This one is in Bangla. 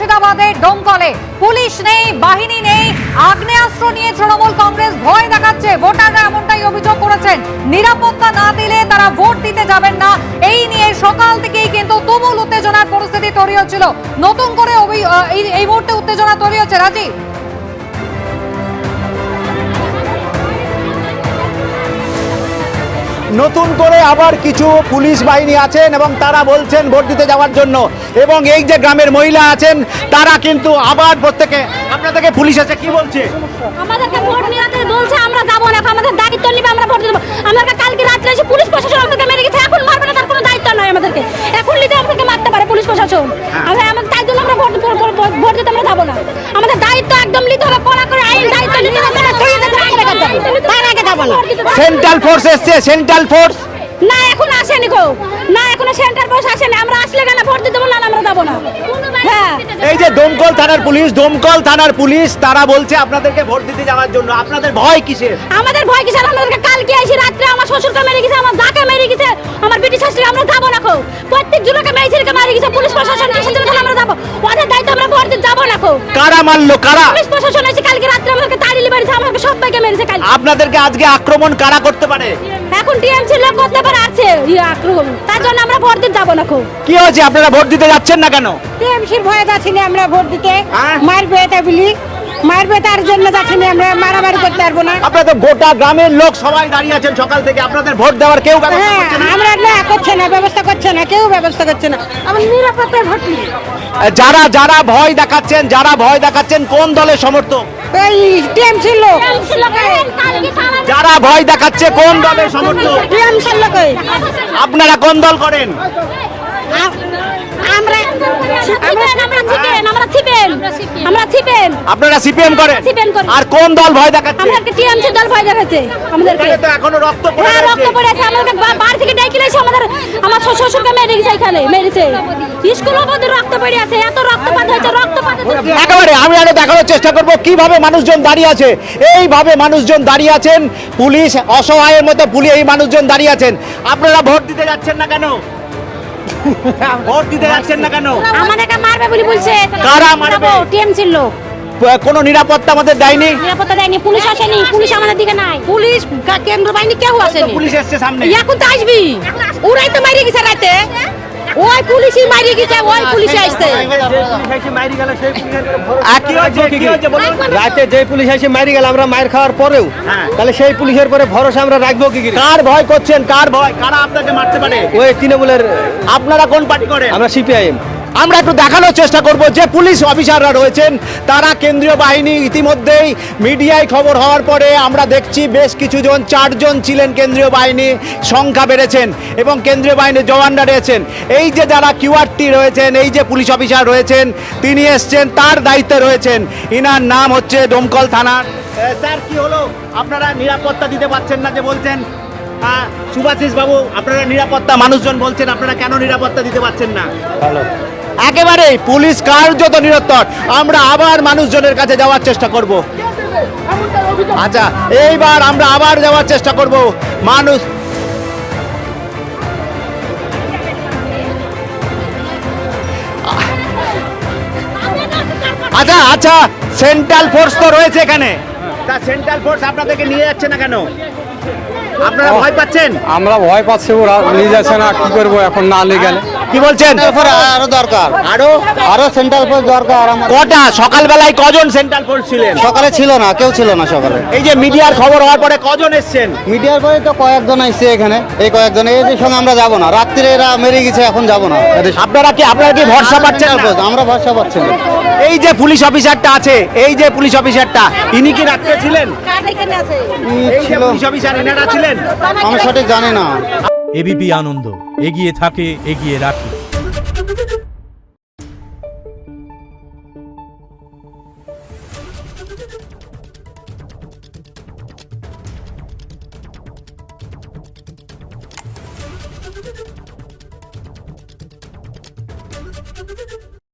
মুর্শিদাবাদের ডোমকলে পুলিশ নেই, বাহিনী নেই, আগ্নেয়াস্ত্র নিয়ে তৃণমূল কংগ্রেস ভয় দেখাচ্ছে। ভোটাররা এমনটাই অভিযোগ করেছেন, নিরাপত্তা না দিলে তারা ভোট দিতে যাবেন না। এই নিয়ে সকাল থেকেই কিন্তু তুমুল উত্তেজনার পরিস্থিতি তৈরি হচ্ছিল। নতুন করে এই মুহূর্তে উত্তেজনা তৈরি হচ্ছে। রাজীব, নতুন করে আবার কিছু পুলিশ বাহিনী আছেন এবং তারা বলছেন ভোট দিতে যাওয়ার জন্য। এবং এই যে গ্রামের মহিলা আছেন তারা কিন্তু আবার প্রত্যেকে আপনাদেরকে পুলিশ আছে কি বলছে, আমাদেরকে ভোট নিতে বলছে, আমরা যাব না, আমাদের দায়িত্ব নিবে, আমরা ভোট দেব। আমাদেরকে কালকে রাত্রে এসে পুলিশ প্রশাসন আমাদেরকে মেরে গেছে, এখন মারবে না, তার কোনো দায়িত্ব নয় আমাদেরকে। এখন নিতে আমাদেরকে মারতে পারে পুলিশ প্রশাসন। আমরা তাই জন্য আমরা ভোট দিতে আমরা যাব না। আমাদের দায়িত্ব একদম নিতে হবে, কড়া করে আইন দায়িত্ব নিতে হবে, তার আগে যাব না। সেন্ট্রাল ফোর্স এসছে, সেন্ট্রাল ফোর্স না এখন আসেনি গো, না এখনো সেন্টার বস আসেনি। আমরা আসলে কেন ভোট দিতে বললাম, আমরা যাব না। হ্যাঁ, এই যে দমকল থানার পুলিশ তারা বলছে আপনাদেরকে ভোট দিতে যাওয়ার জন্য। আপনাদের ভয় কিসের? আমাদের ভয় কিসের? আমাদেরকে কালকে এসে রাত্রে আমার শ্বশুরকে মেরে গেছে, আমার দাকে মেরে গেছে, আমার বিটি শাশুড়ি। আমরা যাব না কো, প্রত্যেক জনকে মেয়েদেরকে মারি গেছে পুলিশ প্রশাসন। কিসের জন্য আমরা যাব? ওদের দায়িত্ব, আমরা ভোট দিতে যাব না কো। কারা মারলো? কারা? পুলিশ প্রশাসন এসে কালকে রাত্রে আমাদেরকে তাড়িয়ে মেরেছে, আমাদেরকে সবাইকে মেরেছে কালকে। আপনাদেরকে আজকে আক্রমণ কারা করতে পারে? এখন টিএমসি লোক করতে পারে, আছে আক্রমণ, তার জন্য আমরা ভোট দিতে যাব না কো। কি হয়েছে, আপনারা ভোট দিতে যাচ্ছেন না কেন? টিএমসির ভয়ে যাচ্ছি না আমরা ভোট দিতে, মারবে এটা বলি, মারবে তার জন্য যাচ্ছি না, আমরা মারামারি করতে পারবো না। আপনারা তো গোটা গ্রামের লোক সবাই দাঁড়িয়ে আছেন সকাল থেকে, আপনাদের ভোট দেওয়ার কেউ ব্যবস্থা করছে না? আমরা না করছে না, ব্যবস্থা করছে না, কেউ ব্যবস্থা করছে না। আমার নিরাপত্তায় ভোট নেই। যারা ভয় দেখাচ্ছেন কোন দলের সমর্থক? এই টিএমসি লোক যারা ভয় দেখাচ্ছে কোন দলের সমর্থক? টিএমসি লোক। আপনারা কোন দল করেন? আপনারা সিপিএম করেন। আর কোন দল ভয় দেখাচ্ছে? আমাদেরকে টিএমসি দল ভয় দেখাচ্ছে আমাদেরকে। এখানে তো এখনো রক্ত পড়ে হ্যাঁ, আছে। রক্ত পড়ে আছে। আমাদেরকে বাড়ি থেকে ডেকে নিয়ে এসে আমার শ্বশুরকে মেরে গেছে, এখানে মেরেছে। স্কুলের মধ্যে রক্ত পড়ে আছে, এত রক্তপাত হয়েছে, একেবারে আমি আরো দেখানোর চেষ্টা করব কিভাবে মানুষজন দাঁড়িয়ে আছে। এইভাবে মানুষজন দাঁড়িয়ে আছেন, পুলিশ অসহায়ের মতো এই মানুষজন দাঁড়িয়ে আছেন। আপনারা ভোট দিতে যাচ্ছেন না কেন? ভোট দিতে যাচ্ছেন না কেন? আমাদেরকে মারবে বলে বলছে। কারা মারবে? টিএমসির লোক। কোনো নিরাপত্তা আমাদের দেয়নি। নিরাপত্তা দেয়নি, পুলিশ আসেনি, পুলিশ আমাদের দিকে নাই। পুলিশ কেন্দ্র বাহিনী কেউ আসেনি। পুলিশ এসছে সামনে, এখন তো আসবি। ওরাই তো মারিয়ে গেছে রাতে, ওই পুলিশই মারিয়ে গেছে, ওই পুলিশে আসছে। রাতে যে পুলিশ এসে মারি গেল, আমরা মায়ের খাওয়ার পরেও তাহলে সেই পুলিশের পরে ভরসা আমরা রাখবো কি? কার ভয় করছেন? কার ভয়? কারা আপনাকে মারতে পারে? ওই তৃণমূলের। আপনারা কোন পার্টি করেন? আমরা সিপিআইএম। আমরা একটু দেখানোর চেষ্টা করব যে পুলিশ অফিসাররা রয়েছেন তারা কেন্দ্রীয় বাহিনী ইতিমধ্যেই মিডিয়ায় খবর হওয়ার পরে আমরা দেখছি বেশ কিছুজন, 4 জন ছিলেন কেন্দ্রীয় বাহিনী, সংখ্যা বেড়েছেন এবং কেন্দ্রীয় বাহিনীর জওয়ানরা রয়েছেন। এই যে যারা কিউআরটি রয়েছেন, এই যে পুলিশ অফিসার রয়েছেন তিনি এসছেন, তার দায়িত্বে রয়েছেন। ইনার নাম হচ্ছে দমকল থানার। স্যার কি হলো, আপনারা নিরাপত্তা দিতে পারছেন না যে বলছেন? সুভাষিস বাবু, আপনারা নিরাপত্তা, মানুষজন বলছেন আপনারা কেন নিরাপত্তা দিতে পারছেন না? ভালো, একেবারে পুলিশ কার্যত নিরন্তর। আমরা আবার মানুষজনের কাছে যাওয়ার চেষ্টা করব। আচ্ছা, এইবার আমরা আবার যাওয়ার চেষ্টা করব মানুষ। আচ্ছা, সেন্ট্রাল ফোর্স তো রয়েছে এখানে, তা সেন্ট্রাল ফোর্স আপনাদেরকে নিয়ে যাচ্ছে না কেন? আপনারা ভয় পাচ্ছেন? আমরা ভয় পাচ্ছি, ওরা নিয়ে যাচ্ছে না, কি করবো এখন না নিয়ে গেলে? কি বলছেন? আরো দরকার, আরো সেন্ট্রাল ফোর্স দরকার। কটা? সকালবেলায় কজন সেন্ট্রাল ফোর্স ছিলেন? সকালে ছিল না, কেউ ছিল না সকালে। এই যে মিডিয়ার খবর হওয়ার পরে কজন এসছেন? মিডিয়ার পরে তো কয়েকজন আসছে এখানে, এই কয়েকজন এদের সঙ্গে আমরা যাব না। রাত্রে এরা মেরে গেছে, এখন যাব না। আপনারা কি ভরসা পাচ্ছেন না? আমরা ভরসা পাচ্ছি না। এই যে পুলিশ অফিসারটা আছে, এই যে পুলিশ অফিসারটা, ইনি কি রাত্রে ছিলেন? এই যে পুলিশ অফিসার, এনারা ছিলেন? আমি সঠিক জানি না। এবিপি আনন্দ, এগিয়ে থাকে, এগিয়ে রাখে।